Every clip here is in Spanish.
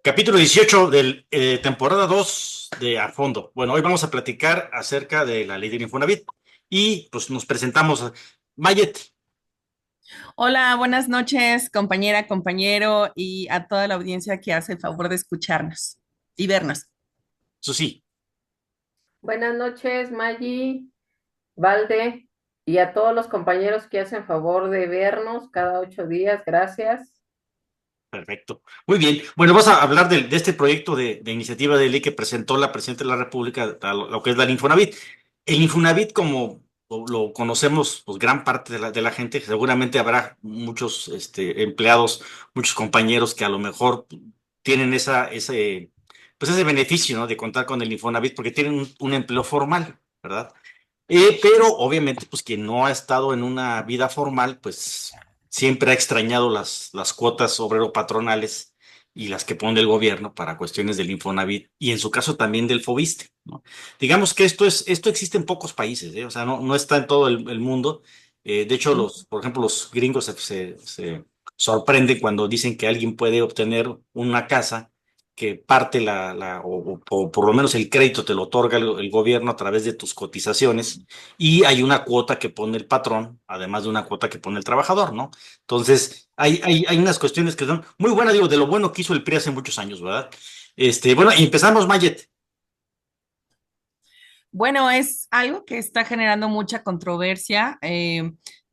Capítulo 18 del temporada 2 de A Fondo. Bueno, hoy vamos a platicar acerca de la ley del Infonavit y pues nos presentamos a Mayet. Hola, buenas noches, compañera, compañero y a toda la audiencia que hace el favor de escucharnos y vernos. Eso sí, Buenas noches, Maggie, Valde, y a todos los compañeros que hacen favor de vernos cada 8 días. Gracias. perfecto. Muy bien. Bueno, vamos a hablar de este proyecto de iniciativa de ley que presentó la Presidenta de la República, a lo que es la Infonavit. El Infonavit, como lo conocemos, pues gran parte de la gente, seguramente habrá muchos empleados, muchos compañeros que a lo mejor tienen pues ese beneficio, ¿no? De contar con el Infonavit porque tienen un empleo formal, ¿verdad? Pero obviamente, pues quien no ha estado en una vida formal, pues siempre ha extrañado las cuotas obrero-patronales y las que pone el gobierno para cuestiones del Infonavit y en su caso también del Fobiste, ¿no? Digamos que esto existe en pocos países, ¿eh? O sea, no está en todo el mundo. De hecho, por ejemplo, los gringos se sorprenden cuando dicen que alguien puede obtener una casa que parte o por lo menos el crédito te lo otorga el gobierno a través de tus cotizaciones y hay una cuota que pone el patrón, además de una cuota que pone el trabajador, ¿no? Entonces, hay unas cuestiones que son muy buenas, digo, de lo bueno que hizo el PRI hace muchos años, ¿verdad? Bueno, y empezamos, Mayet. Bueno, es algo que está generando mucha controversia.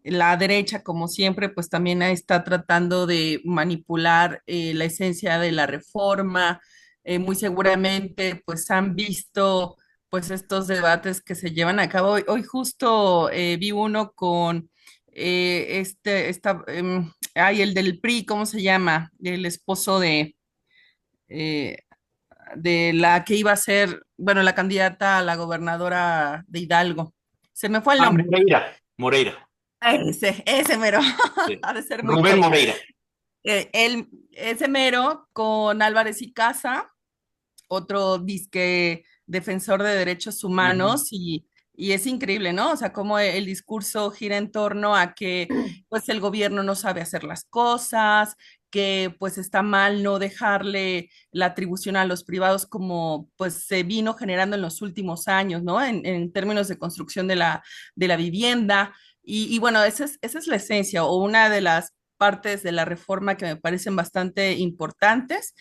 La derecha, como siempre, pues también está tratando de manipular la esencia de la reforma. Muy seguramente, pues han visto pues estos debates que se llevan a cabo. Hoy justo vi uno con el del PRI, ¿cómo se llama? El esposo eh, de la que iba a ser, bueno, la candidata a la gobernadora de Hidalgo. Se me fue el Ah, nombre. Moreira, Ese mero, sí. ha de ser muy Rubén tonta. Moreira. Ese mero con Álvarez y Casa, otro disque defensor de derechos Ujú. humanos y es increíble, ¿no? O sea, cómo el discurso gira en torno a que pues el gobierno no sabe hacer las cosas, que pues está mal no dejarle la atribución a los privados como pues se vino generando en los últimos años, ¿no? En términos de construcción de la vivienda. Y bueno, esa es la esencia o una de las partes de la reforma que me parecen bastante importantes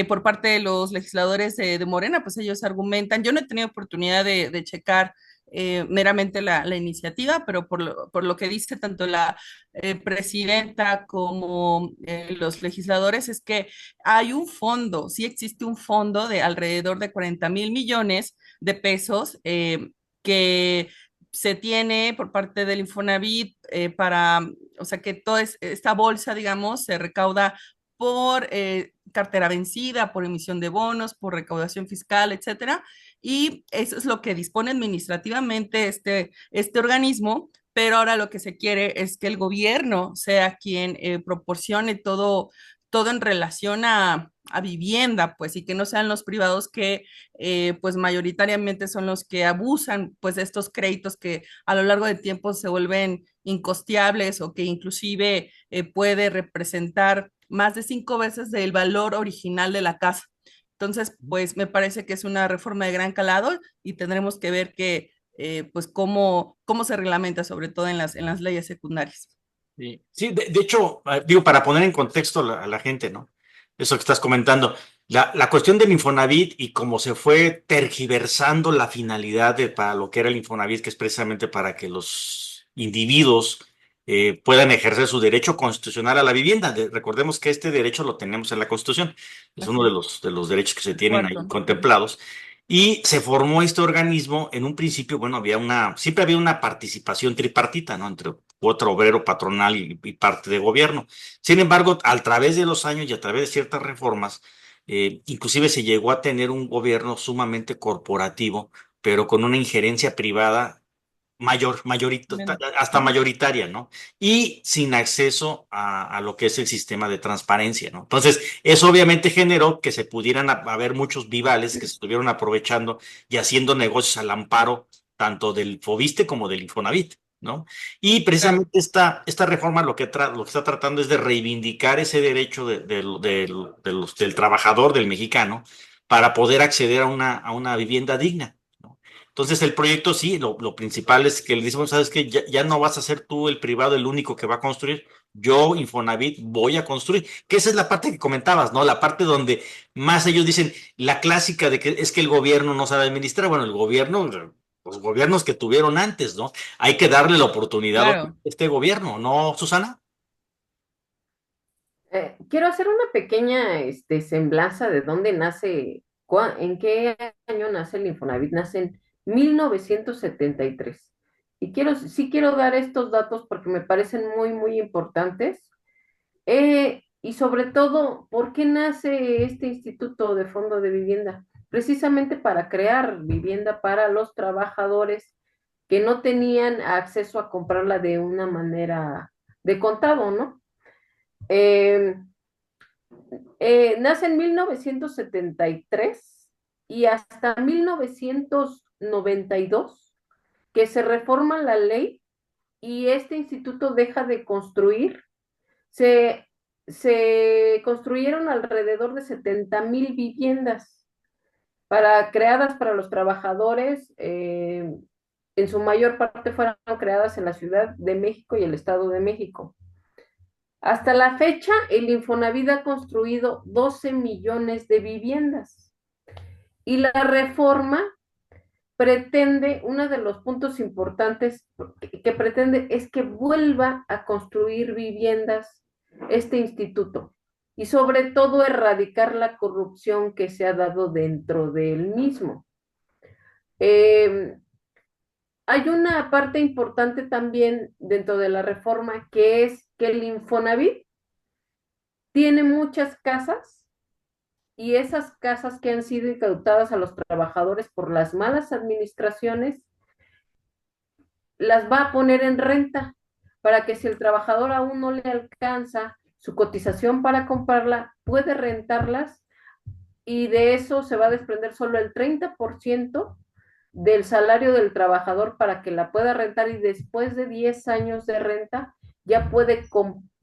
por parte de los legisladores de Morena, pues ellos argumentan, yo no he tenido oportunidad de checar meramente la iniciativa, pero por lo que dice tanto la presidenta como los legisladores es que hay un fondo, sí existe un fondo de alrededor de 40,000 millones de pesos que se tiene por parte del Infonavit o sea, que toda esta bolsa, digamos, se recauda por cartera vencida, por emisión de bonos, por recaudación fiscal, etcétera. Y eso es lo que dispone administrativamente este organismo, pero ahora lo que se quiere es que el gobierno sea quien proporcione todo en relación a vivienda, pues, y que no sean los privados que, pues, mayoritariamente son los que abusan, pues, de estos créditos que a lo largo del tiempo se vuelven incosteables o que inclusive puede representar más de 5 veces del valor original de la casa. Entonces, pues me parece que es una reforma de gran calado y tendremos que ver pues cómo se reglamenta, sobre todo en las leyes secundarias. Sí, sí, de hecho, digo, para poner en contexto a la gente, ¿no? Eso que estás comentando, la cuestión del Infonavit y cómo se fue tergiversando la finalidad para lo que era el Infonavit, que es precisamente para que los individuos puedan ejercer su derecho constitucional a la vivienda. Recordemos que este derecho lo tenemos en la Constitución, es uno Así, de los derechos que se el tienen ahí cuarto. contemplados. Y se formó este organismo, en un principio, bueno, siempre había una participación tripartita, ¿no? Entre cuota obrero, patronal y parte de gobierno. Sin embargo, a través de los años y a través de ciertas reformas, inclusive se llegó a tener un gobierno sumamente corporativo, pero con una injerencia privada hasta Ujú. mayoritaria, ¿no? Y sin acceso a lo que es el sistema de transparencia, ¿no? Entonces, eso obviamente generó que se pudieran haber muchos vivales que se estuvieron aprovechando y haciendo negocios al amparo tanto del Fobiste como del Infonavit. ¿no? Y Claro. precisamente esta reforma lo que está tratando es de reivindicar ese derecho del trabajador, del mexicano, para poder acceder a una vivienda digna, ¿no? Entonces el proyecto sí, lo principal es que le decimos, sabes que ya no vas a ser tú el privado el único que va a construir, yo, Infonavit, voy a construir, que esa es la parte que comentabas, ¿no? La parte donde más ellos dicen, la clásica de que es que el gobierno no sabe administrar, bueno, el gobierno, los gobiernos que tuvieron antes, ¿no? Hay que darle la oportunidad a Claro. este gobierno, ¿no, Susana? Quiero hacer una pequeña semblanza de dónde nace, en qué año nace el Infonavit. Nace en 1973. Y sí quiero dar estos datos porque me parecen muy, muy importantes. Y sobre todo, ¿por qué nace este Instituto de Fondo de Vivienda? Precisamente para crear vivienda para los trabajadores que no tenían acceso a comprarla de una manera de contado, ¿no? Eh, Nace en 1973 y hasta 1992 que se reforma la ley y este instituto deja de construir. Se, se construyeron alrededor de 70,000 viviendas creadas para los trabajadores. En su mayor parte fueron creadas en la Ciudad de México y el Estado de México. Hasta la fecha, el Infonavit ha construido 12 millones de viviendas y la reforma pretende, uno de los puntos importantes que pretende es que vuelva a construir viviendas este instituto y sobre todo erradicar la corrupción que se ha dado dentro del mismo. Eh, Hay una parte importante también dentro de la reforma que es que el Infonavit tiene muchas casas y esas casas que han sido incautadas a los trabajadores por las malas administraciones las va a poner en renta para que si el trabajador aún no le alcanza su cotización para comprarla, puede rentarlas y de eso se va a desprender solo el 30% del salario del trabajador para que la pueda rentar y después de 10 años de renta ya puede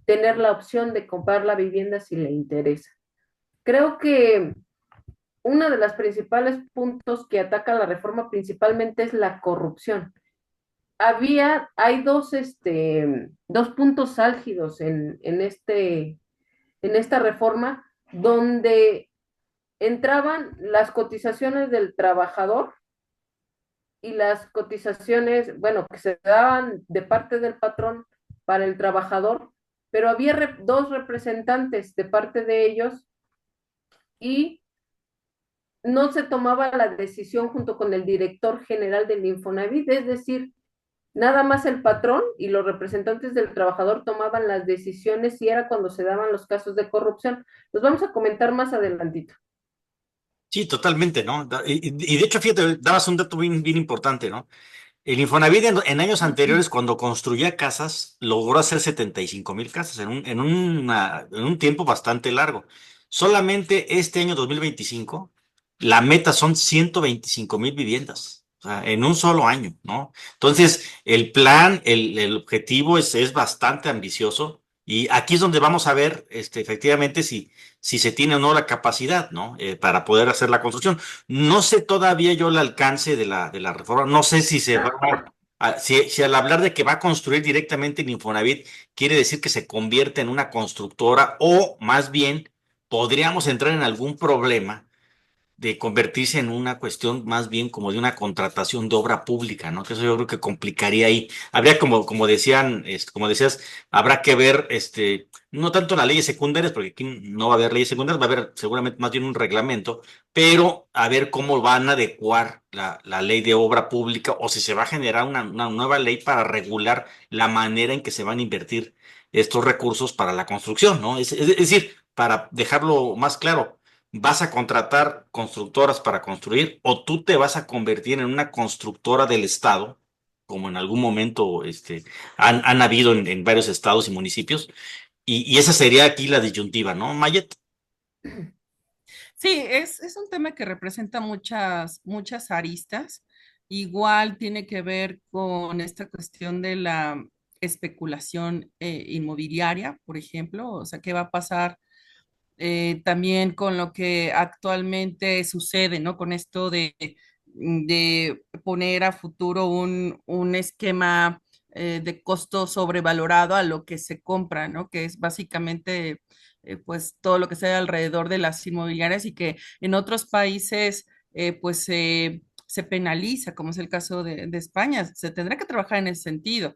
tener la opción de comprar la vivienda si le interesa. Creo que uno de los principales puntos que ataca la reforma principalmente es la corrupción. Hay dos puntos álgidos en esta reforma donde entraban las cotizaciones del trabajador y las cotizaciones, bueno, que se daban de parte del patrón para el trabajador, pero había dos representantes de parte de ellos y no se tomaba la decisión junto con el director general del Infonavit, es decir, nada más el patrón y los representantes del trabajador tomaban las decisiones y era cuando se daban los casos de corrupción. Los vamos a comentar más adelantito. Sí, totalmente, ¿no? Y de hecho, fíjate, dabas un dato bien, bien importante, ¿no? El Infonavit en años anteriores, cuando construía casas, logró hacer 75,000 casas en un tiempo bastante largo. Solamente este año 2025, la meta son 125,000 viviendas, o sea, en un solo año, ¿no? Entonces, el plan, el objetivo es bastante ambicioso y aquí es donde vamos a ver efectivamente si se tiene o no la capacidad, ¿no? Para poder hacer la construcción. No sé todavía yo el alcance de la reforma, no sé si se va si al hablar de que va a construir directamente el Infonavit, quiere decir que se convierte en una constructora o más bien podríamos entrar en algún problema de convertirse en una cuestión más bien como de una contratación de obra pública, ¿no? Que eso yo creo que complicaría ahí. Habría como decían, como decías, habrá que ver, no tanto las leyes secundarias, porque aquí no va a haber leyes secundarias, va a haber seguramente más bien un reglamento, pero a ver cómo van a adecuar la ley de obra pública o si se va a generar una nueva ley para regular la manera en que se van a invertir estos recursos para la construcción, ¿no? Es decir, para dejarlo más claro, ¿vas a contratar constructoras para construir o tú te vas a convertir en una constructora del Estado, como en algún momento han habido en varios estados y municipios? Y esa sería aquí la disyuntiva, ¿no, Mayet? Sí, es un tema que representa muchas aristas. igual tiene que ver con esta cuestión de la especulación inmobiliaria, por ejemplo, o sea, ¿qué va a pasar también con lo que actualmente sucede, ¿no? Con esto de poner a futuro un esquema de costo sobrevalorado a lo que se compra, ¿no? Que es básicamente, pues, todo lo que sea alrededor de las inmobiliarias y que en otros países, pues, se penaliza, como es el caso de España. Se tendrá que trabajar en ese sentido.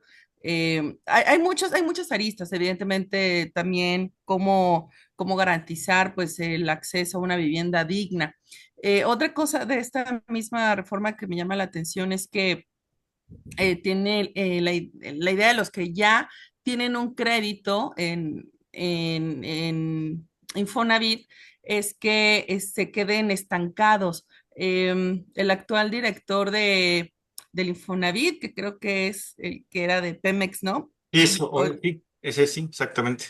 Hay muchas aristas, evidentemente, también cómo garantizar pues el acceso a una vivienda digna. Otra cosa de esta misma reforma que me llama la atención es que tiene la idea de los que ya tienen un crédito en Infonavit es que se queden estancados. El actual director del Infonavit, que creo que es el que era de Pemex, ¿no? Eso, sí, ese sí, exactamente.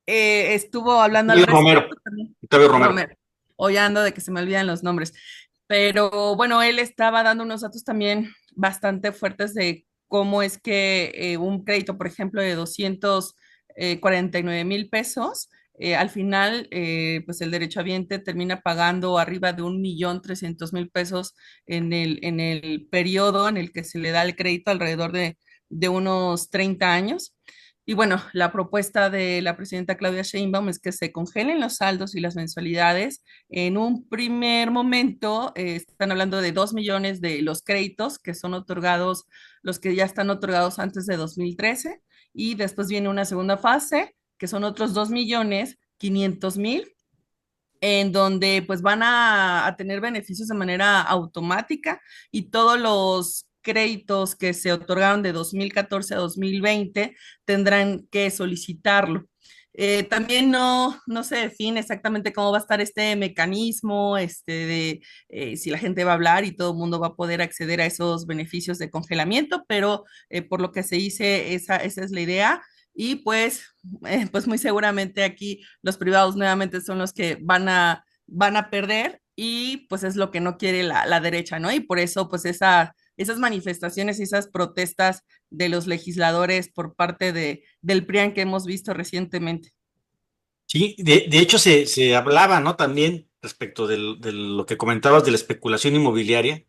Estuvo hablando al Octavio Romero, respecto también. Octavio Romero. Romer, hoy ando de que se me olvidan los nombres. Pero bueno, él estaba dando unos datos también bastante fuertes de cómo es que un crédito, por ejemplo, de 249,000 pesos, al final, pues el derechohabiente termina pagando arriba de 1,300,000 pesos en el periodo en el que se le da el crédito, alrededor de unos 30 años. Y bueno, la propuesta de la presidenta Claudia Sheinbaum es que se congelen los saldos y las mensualidades. En un primer momento, están hablando de 2 millones de los créditos que son otorgados, los que ya están otorgados antes de 2013, y después viene una segunda fase, que son otros 2,500,000, en donde pues van a tener beneficios de manera automática y todos los créditos que se otorgaron de 2014 a 2020 tendrán que solicitarlo. También no se define exactamente cómo va a estar este mecanismo, de si la gente va a hablar y todo el mundo va a poder acceder a esos beneficios de congelamiento, pero por lo que se dice, esa es la idea. Y pues muy seguramente aquí los privados nuevamente son los que van a perder y pues es lo que no quiere la derecha, ¿no? Y por eso pues esas manifestaciones y esas protestas de los legisladores por parte del PRIAN que hemos visto recientemente. Sí, de hecho se hablaba, ¿no? También respecto de lo que comentabas de la especulación inmobiliaria,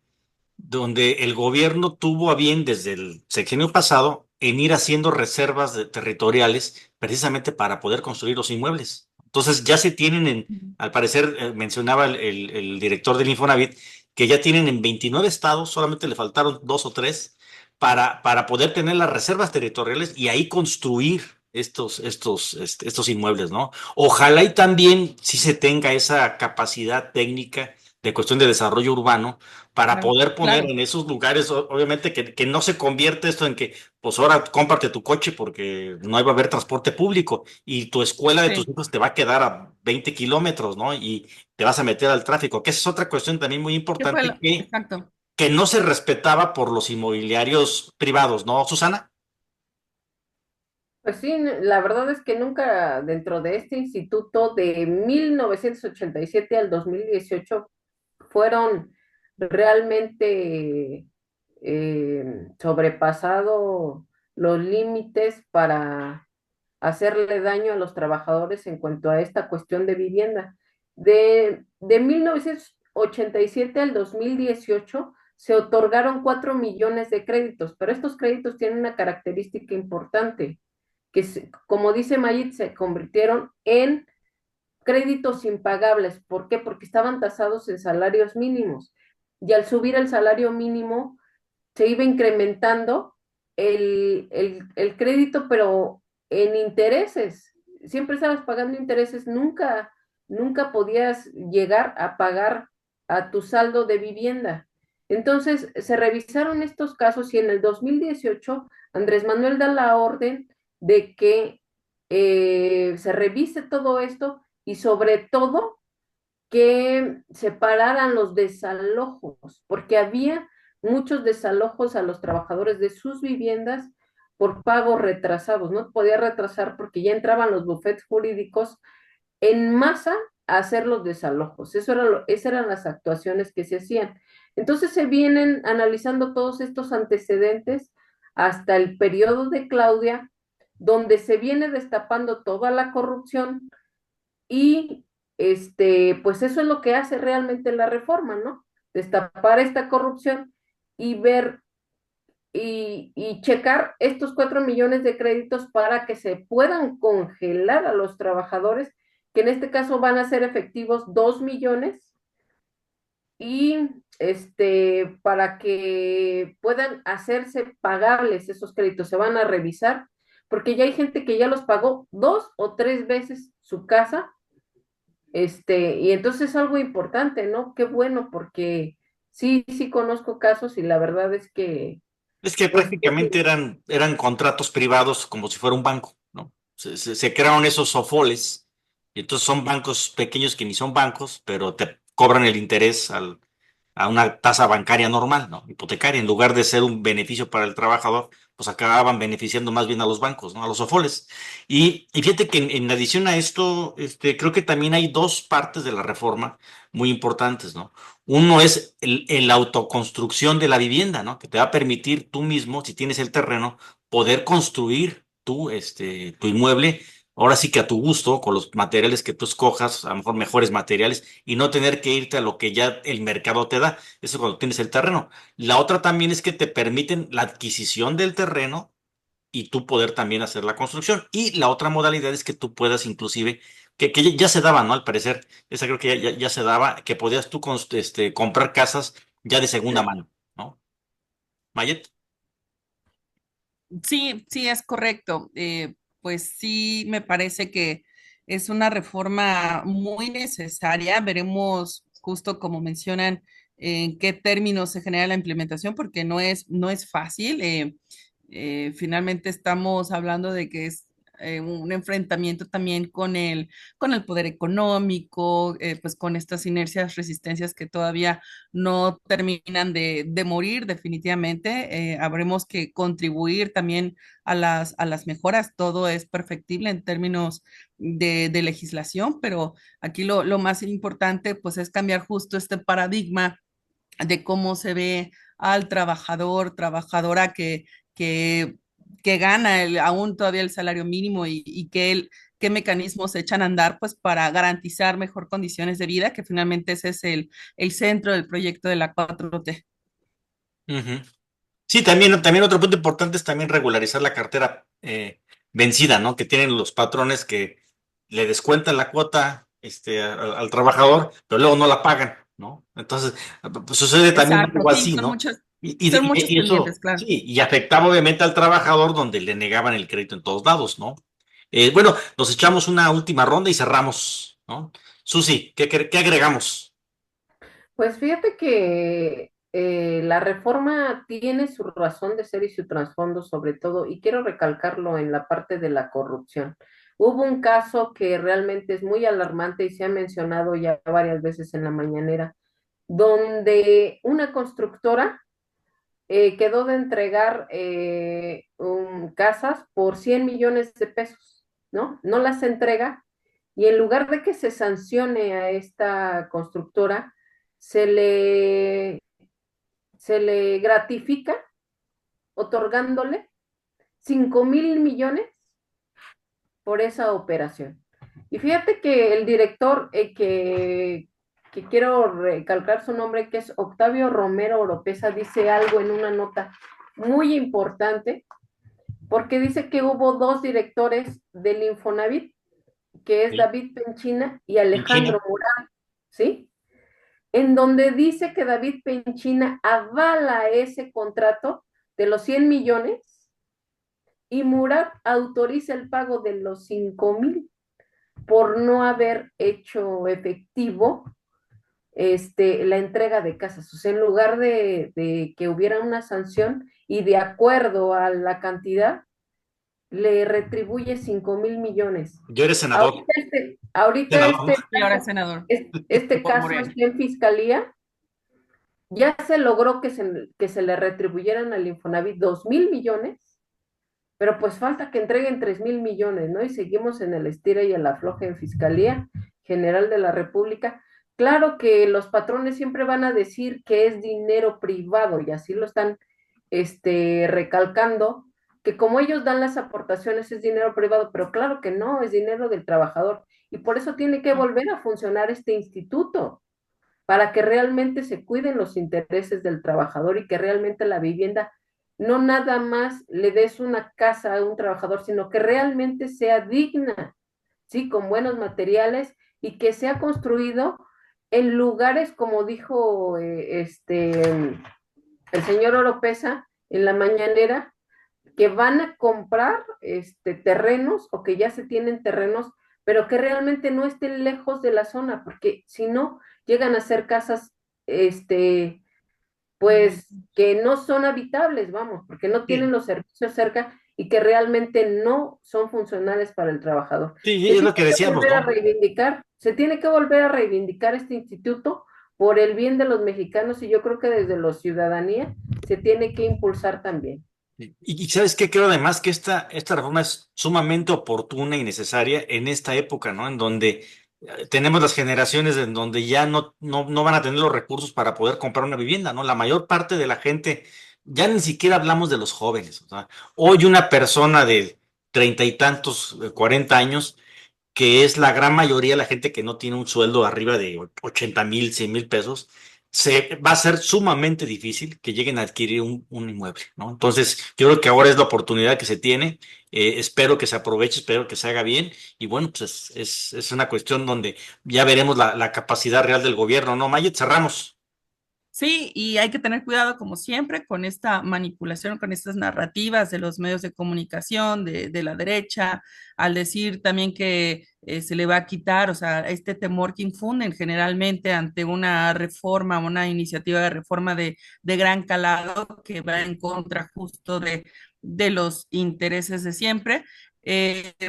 donde el gobierno tuvo a bien desde el sexenio pasado en ir haciendo reservas territoriales precisamente para poder construir los inmuebles. Entonces ya se tienen Ujú. al parecer, mencionaba el director del Infonavit, que ya tienen en 29 estados, solamente le faltaron dos o tres, para poder tener las reservas territoriales y ahí construir estos inmuebles, ¿no? Ojalá y también si se tenga esa capacidad técnica de cuestión de desarrollo urbano para Claro, poder poner claro, en esos lugares, obviamente que no se convierte esto en que, pues ahora cómprate tu coche porque no va a haber transporte público y tu escuela de tus sí, hijos te va a quedar a 20 kilómetros, ¿no? Y te vas a meter al tráfico, que esa es otra cuestión también muy ¿qué fue importante lo? Exacto. que no se respetaba por los inmobiliarios privados, ¿no, Susana? Pues sí, la verdad es que nunca dentro de este instituto de 1987 al 2018 fueron realmente sobrepasado los límites para hacerle daño a los trabajadores en cuanto a esta cuestión de vivienda. De 1987 al 2018 se otorgaron 4 millones de créditos, pero estos créditos tienen una característica importante, que como dice Mayit, se convirtieron en créditos impagables. ¿Por qué? Porque estaban tasados en salarios mínimos. Y al subir el salario mínimo, se iba incrementando el crédito, pero en intereses. Siempre estabas pagando intereses, nunca podías llegar a pagar a tu saldo de vivienda. Entonces, se revisaron estos casos y en el 2018 Andrés Manuel da la orden de que se revise todo esto y sobre todo que separaran los desalojos, porque había muchos desalojos a los trabajadores de sus viviendas por pagos retrasados. No podía retrasar porque ya entraban los bufetes jurídicos en masa hacer los desalojos. Esas eran las actuaciones que se hacían. Entonces se vienen analizando todos estos antecedentes hasta el periodo de Claudia, donde se viene destapando toda la corrupción y pues eso es lo que hace realmente la reforma, ¿no? Destapar esta corrupción y ver y checar estos 4 millones de créditos para que se puedan congelar a los trabajadores, que en este caso van a ser efectivos 2 millones, y para que puedan hacerse pagables esos créditos, se van a revisar, porque ya hay gente que ya los pagó 2 o 3 veces su casa, y entonces es algo importante, ¿no? Qué bueno, porque sí, sí conozco casos y la verdad es que, Es que pues, prácticamente eran contratos privados como si fuera un banco, ¿no? Se crearon esos sofoles y entonces son bancos pequeños que ni son bancos, pero te cobran el interés a una tasa bancaria normal, ¿no? Hipotecaria. En lugar de ser un beneficio para el trabajador, pues acababan beneficiando más bien a los bancos, ¿no? A los sofoles. Y fíjate que en adición a esto, creo que también hay dos partes de la reforma muy importantes, ¿no? Uno es la autoconstrucción de la vivienda, ¿no? Que te va a permitir tú mismo, si tienes el terreno, poder construir tu inmueble, ahora sí que a tu gusto, con los materiales que tú escojas, a lo mejor mejores materiales, y no tener que irte a lo que ya el mercado te da. Eso cuando tienes el terreno. La otra también es que te permiten la adquisición del terreno y tú poder también hacer la construcción. Y la otra modalidad es que tú puedas inclusive, que ya se daba, ¿no? Al parecer, esa creo que ya se daba, que podías tú comprar casas ya de segunda mano, ¿no? Mayet. Sí, sí, es correcto. Pues sí, me parece que es una reforma muy necesaria. Veremos justo como mencionan en qué términos se genera la implementación, porque no es fácil. Finalmente estamos hablando de que es un enfrentamiento también con el poder económico, pues con estas inercias, resistencias que todavía no terminan de morir definitivamente. Habremos que contribuir también a las mejoras. Todo es perfectible en términos de legislación, pero aquí lo más importante pues es cambiar justo este paradigma de cómo se ve al trabajador, trabajadora que, que gana aún todavía el salario mínimo y qué mecanismos se echan a andar pues para garantizar mejor condiciones de vida, que finalmente ese es el centro del proyecto de la 4T. Ujú. Sí, también otro punto importante es también regularizar la cartera vencida, ¿no? Que tienen los patrones que le descuentan la cuota al trabajador, pero luego no la pagan, ¿no? Entonces, pues, sucede también Exacto, algo sí, así, son ¿no? muchos, Y, son y- muchos y eso, pendientes, claro. sí, y afectaba obviamente al trabajador donde le negaban el crédito en todos lados, ¿no? Bueno, nos echamos una última ronda y cerramos, ¿no? Susi, ¿qué agregamos? pues fíjate que la reforma tiene su razón de ser y su trasfondo sobre todo, y quiero recalcarlo en la parte de la corrupción. Hubo un caso que realmente es muy alarmante y se ha mencionado ya varias veces en la mañanera, donde una constructora quedó de entregar casas por 100 millones de pesos, ¿no? No las entrega y en lugar de que se sancione a esta constructora, se le, se le gratifica otorgándole 5.000 millones por esa operación. Y fíjate que el director, que quiero recalcar su nombre, que es Octavio Romero Oropesa, dice algo en una nota muy importante, porque dice que hubo dos directores del Infonavit, que es Sí. David Penchina y En China. Alejandro Murat, ¿sí? En donde dice que David Penchina avala ese contrato de los 100 millones y Murat autoriza el pago de los 5.000 por no haber hecho efectivo la entrega de casas. O sea, en lugar de que hubiera una sanción y de acuerdo a la cantidad, le retribuye 5.000 millones. Yo eres senador. Ahorita Senador, ¿no? Y ahora senador este por caso Morena. está en fiscalía. Ya se logró que se le retribuyeran al Infonavit 2.000 millones, pero pues falta que entreguen 3.000 millones, ¿no? Y seguimos en el estira y el afloje en fiscalía, General de la República. Claro que los patrones siempre van a decir que es dinero privado y así lo están recalcando, que como ellos dan las aportaciones es dinero privado, pero claro que no, es dinero del trabajador y por eso tiene que volver a funcionar este instituto, para que realmente se cuiden los intereses del trabajador y que realmente la vivienda no nada más le des una casa a un trabajador, sino que realmente sea digna, ¿sí? Con buenos materiales y que sea construido en lugares, como dijo el señor Oropesa en la mañanera, que van a comprar terrenos o que ya se tienen terrenos, pero que realmente no estén lejos de la zona, porque si no, llegan a ser casas, pues, que no son habitables, vamos, porque no tienen Sí, los servicios cerca y que realmente no son funcionales para el trabajador. sí, Se es lo tiene que que decíamos, volver a ¿no? reivindicar, se tiene que volver a reivindicar este instituto por el bien de los mexicanos y yo creo que desde la ciudadanía se tiene que impulsar también. Y sabes qué, creo además que esta reforma es sumamente oportuna y necesaria en esta época, ¿no? En donde tenemos las generaciones en donde ya no van a tener los recursos para poder comprar una vivienda, ¿no? La mayor parte de la gente, ya ni siquiera hablamos de los jóvenes. O sea, hoy una persona de treinta y tantos, 40 años, que es la gran mayoría de la gente que no tiene un sueldo arriba de 80,000, 100,000 pesos, se va a ser sumamente difícil que lleguen a adquirir un inmueble, ¿no? Entonces, yo creo que ahora es la oportunidad que se tiene. Espero que se aproveche, espero que se haga bien. Y bueno, pues es una cuestión donde ya veremos la capacidad real del gobierno, ¿no? Mayet, cerramos. Sí, y hay que tener cuidado, como siempre, con esta manipulación, con estas narrativas de los medios de comunicación, de la derecha, al decir también que se le va a quitar, o sea, este temor que infunden generalmente ante una reforma, una iniciativa de reforma de gran calado que va en contra justo de los intereses de siempre,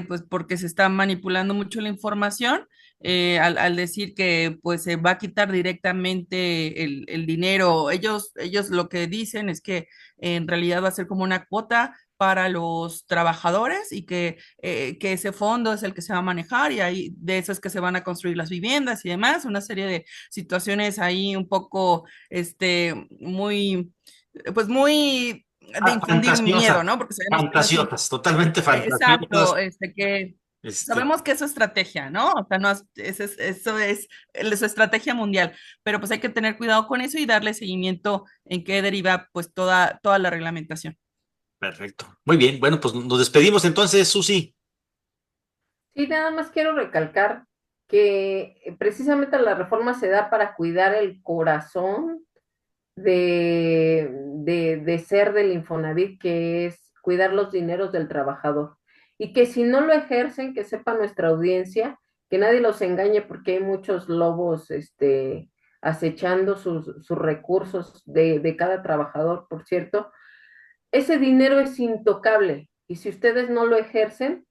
pues porque se está manipulando mucho la información al decir que pues se va a quitar directamente el dinero. Ellos lo que dicen es que en realidad va a ser como una cuota para los trabajadores y que ese fondo es el que se va a manejar y ahí de eso es que se van a construir las viviendas y demás, una serie de situaciones ahí un poco, muy, pues muy de infundir miedo, Fantasiosa, ¿no? Porque sabemos que eso es fantasiosas, totalmente exacto, fantasiosas. que Este, sabemos que es su estrategia, ¿no? O sea, no eso es su estrategia mundial, pero pues hay que tener cuidado con eso y darle seguimiento en qué deriva pues toda la reglamentación. Perfecto. Muy bien. Bueno, pues nos despedimos entonces, Susi. Sí, nada más quiero recalcar que precisamente la reforma se da para cuidar el corazón de ser del Infonavit, que es cuidar los dineros del trabajador. Y que si no lo ejercen, que sepa nuestra audiencia, que nadie los engañe porque hay muchos lobos acechando sus recursos de cada trabajador, por cierto. Ese dinero es intocable y si ustedes no lo ejercen,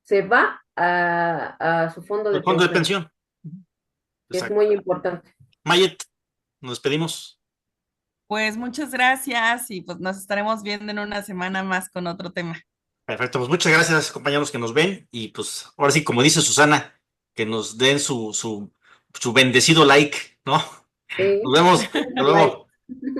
se va a su fondo de El fondo de pensión, pensión. que es Exacto. muy importante. Mayet, nos despedimos. Pues muchas gracias y pues nos estaremos viendo en una semana más con otro tema. Perfecto, pues muchas gracias, compañeros que nos ven. Y pues ahora sí, como dice Susana, que nos den su bendecido like, ¿no? Nos Sí, vemos. Hasta like. luego.